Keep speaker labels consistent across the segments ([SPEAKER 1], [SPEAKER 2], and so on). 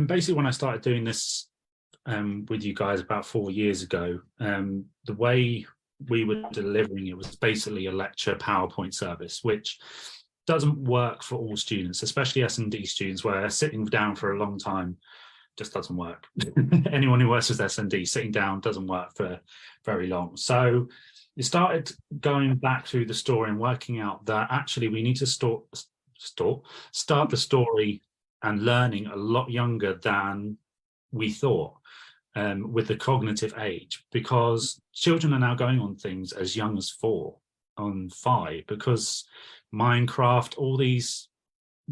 [SPEAKER 1] basically when I started doing this with you guys about 4 years ago, the way we were delivering it was basically a lecture PowerPoint service, which doesn't work for all students, especially S&D students, where sitting down for a long time just doesn't work. Anyone who works with S&D, sitting down doesn't work for very long. So we started going back through the story and working out that actually we need to start the story and learning a lot younger than we thought, with the cognitive age, because children are now going on things as young as 4, on 5, because Minecraft, all these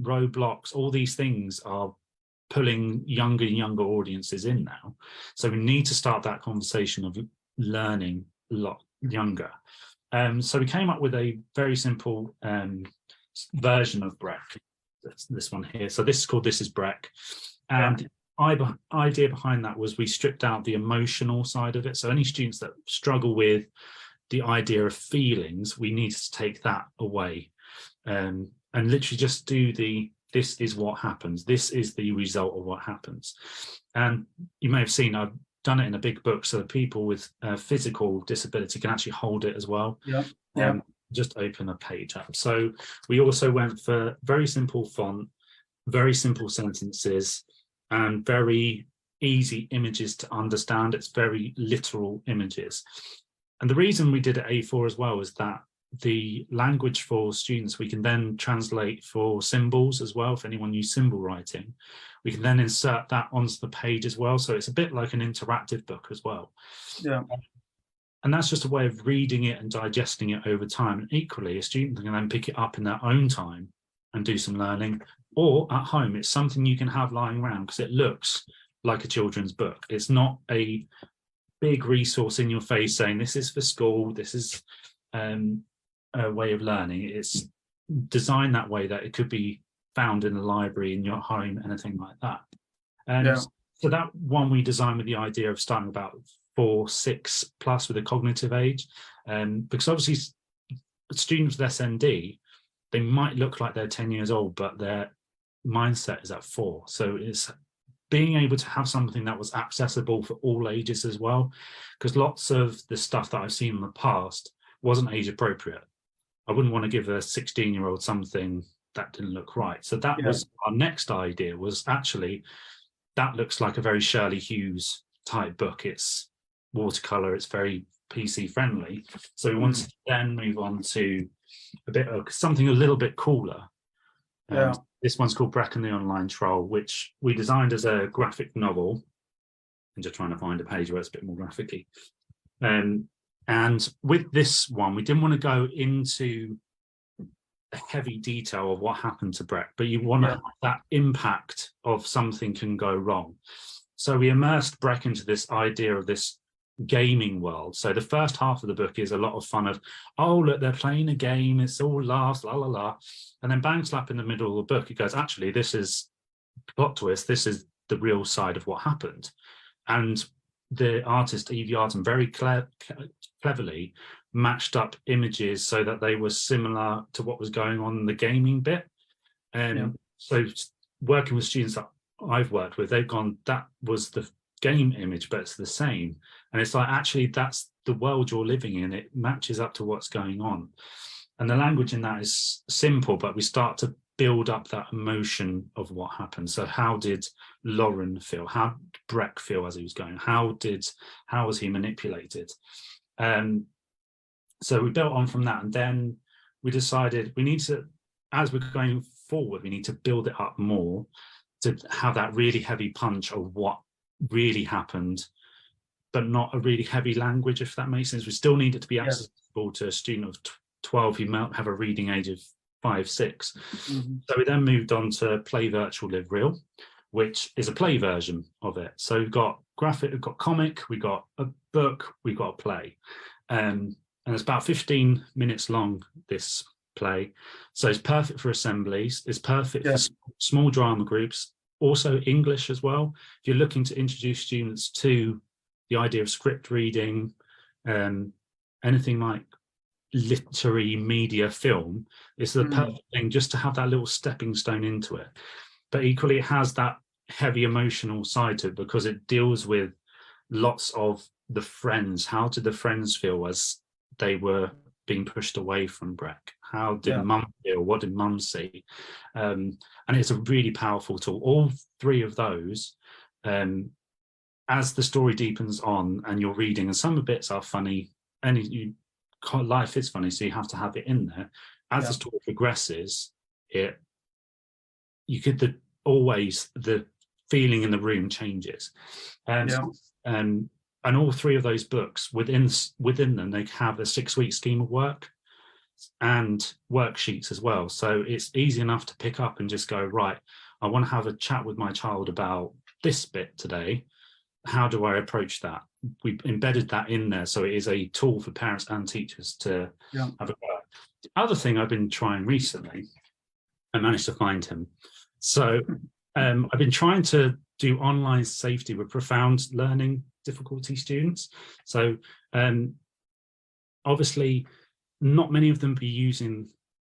[SPEAKER 1] Roblox, all these things are pulling younger and younger audiences in now. So we need to start that conversation of learning a lot younger. So we came up with a very simple version of Breck. That's this one here. So this is called This is Breck. And the idea behind that was we stripped out the emotional side of it. So any students that struggle with the idea of feelings, we need to take that away, and literally just do this is what happens. This is the result of what happens. And you may have seen I've done it in a big book, so that people with physical disability can actually hold it as well. Just open a page up. So we also went for very simple font, very simple sentences, and very easy images to understand. It's very literal images. And the reason we did it A4 as well is that the language for students, we can then translate for symbols as well. If anyone uses symbol writing, we can then insert that onto the page as well. So it's a bit like an interactive book as well. And that's just a way of reading it and digesting it over time. And equally, a student can then pick it up in their own time and do some learning, or at home. It's something you can have lying around because it looks like a children's book. It's not a big resource in your face saying this is for school, this is a way of learning. It's designed that way that it could be found in a library, in your home, anything like that. So that one we designed with the idea of starting about 4, 6 plus with a cognitive age, because obviously students with SND, they might look like they're 10 years old, but their mindset is at 4. So it's being able to have something that was accessible for all ages as well, because lots of the stuff that I've seen in the past wasn't age appropriate. I wouldn't want to give a 16-year-old something that didn't look right. So that was our next idea, was actually that looks like a very Shirley Hughes type book. It's watercolor, it's very PC friendly. So we wanted to then move on to a bit of something a little bit cooler. This one's called Breck and the Online Troll, which we designed as a graphic novel. I'm just trying to find a page where it's a bit more graphic-y. And with this one, we didn't want to go into a heavy detail of what happened to Breck, but you want to have that impact of something can go wrong. So we immersed Breck into this idea of this gaming world. So the first half of the book is a lot of fun of, oh look, they're playing a game, it's all laughs, la la la, and then bang slap in the middle of the book it goes, actually this is plot twist, this is the real side of what happened. And the artist Evie Arden very cleverly matched up images so that they were similar to what was going on in the gaming bit. So working with students that I've worked with, they've gone, that was the game image, but it's the same. And it's like, actually, that's the world you're living in. It matches up to what's going on. And the language in that is simple, but we start to build up that emotion of what happened. So how did Lauren feel? How did Breck feel as he was going? How was he manipulated? So we built on from that. And then we decided we need to, as we're going forward, we need to build it up more to have that really heavy punch of what really happened, but not a really heavy language, if that makes sense. We still need it to be accessible to a student of 12 who might have a reading age of 5, 6. So we then moved on to Play Virtual Live Real, which is a play version of it. So we've got graphic, we've got comic, we've got a book, we've got a play. And it's about 15 minutes long, this play. So it's perfect for assemblies, it's perfect for small drama groups, also English as well. If you're looking to introduce students to the idea of script reading, anything like literary media film, it's the perfect thing just to have that little stepping stone into it. but equally it has that heavy emotional side to it, because it deals with lots of the friends. How did the friends feel as they were being pushed away from Breck? How did mum feel? What did mum see? And it's a really powerful tool. All three of those, as the story deepens on and you're reading, and some of the bits are funny, and life is funny, so you have to have it in there. As the story progresses, always the feeling in the room changes. And all three of those books, within them, they have a 6-week scheme of work and worksheets as well. So it's easy enough to pick up and just go, right, I want to have a chat with my child about this bit today. How do I approach that? We've embedded that in there, so it is a tool for parents and teachers to have a go. The other thing I've been trying recently, I managed to find him. So I've been trying to do online safety with profound learning difficulty students. So obviously not many of them be using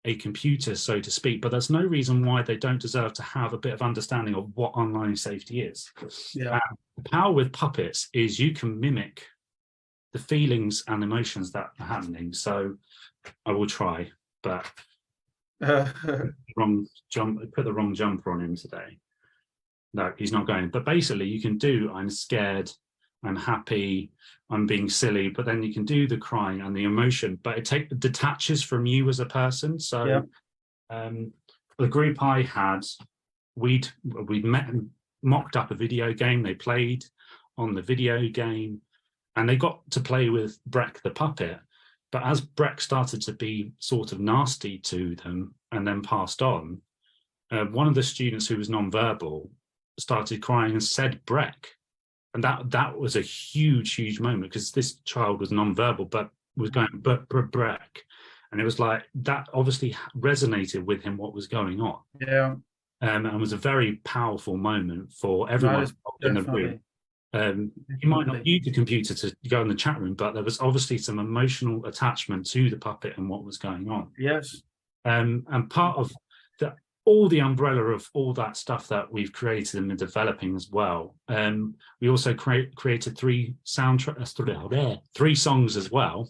[SPEAKER 1] a computer, so to speak, but there's no reason why they don't deserve to have a bit of understanding of what online safety is. The power with puppets is you can mimic the feelings and emotions that are happening. So I will try, but put the wrong jumper on him today. No, he's not going. But basically you can do, I'm scared, I'm happy, I'm being silly, but then you can do the crying and the emotion, but it detaches from you as a person. So the group I had, we'd met and mocked up a video game. They played on the video game and they got to play with Breck the puppet. But as Breck started to be sort of nasty to them and then passed on, one of the students who was non-verbal started crying and said Breck. And that was a huge moment, because this child was non-verbal, but was going, Breck. And it was like, that obviously resonated with him, what was going on. And was a very powerful moment for everyone in the room. You might not use the computer to go in the chat room, but there was obviously some emotional attachment to the puppet and what was going on. And part of all the umbrella of all that stuff that we've created and been developing as well. We also created 3 songs as well,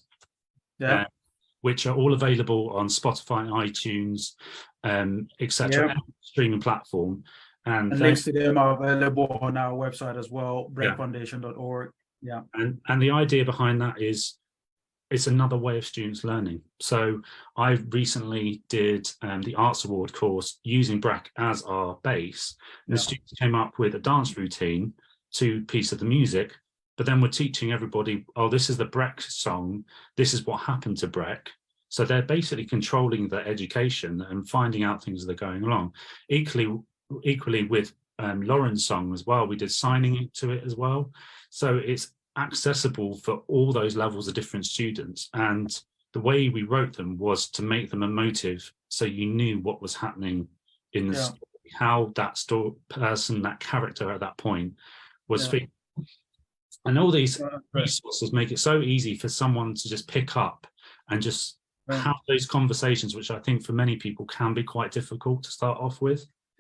[SPEAKER 1] which are all available on Spotify, iTunes, etc., streaming platform. And
[SPEAKER 2] links to them are available on our website as well, breckfoundation.org.
[SPEAKER 1] And the idea behind that is, it's another way of students learning. So I recently did the Arts Award course using Breck as our base. And the students came up with a dance routine to piece of the music, but then we're teaching everybody, oh, this is the Breck song, this is what happened to Breck. So they're basically controlling their education and finding out things that are going along. Equally with Lauren's song as well, we did signing to it as well. So it's accessible for all those levels of different students, and the way we wrote them was to make them emotive, so you knew what was happening in the story, how that person, that character at that point was feeling. And all these resources make it so easy for someone to just pick up and just have those conversations, which I think for many people can be quite difficult to start off with.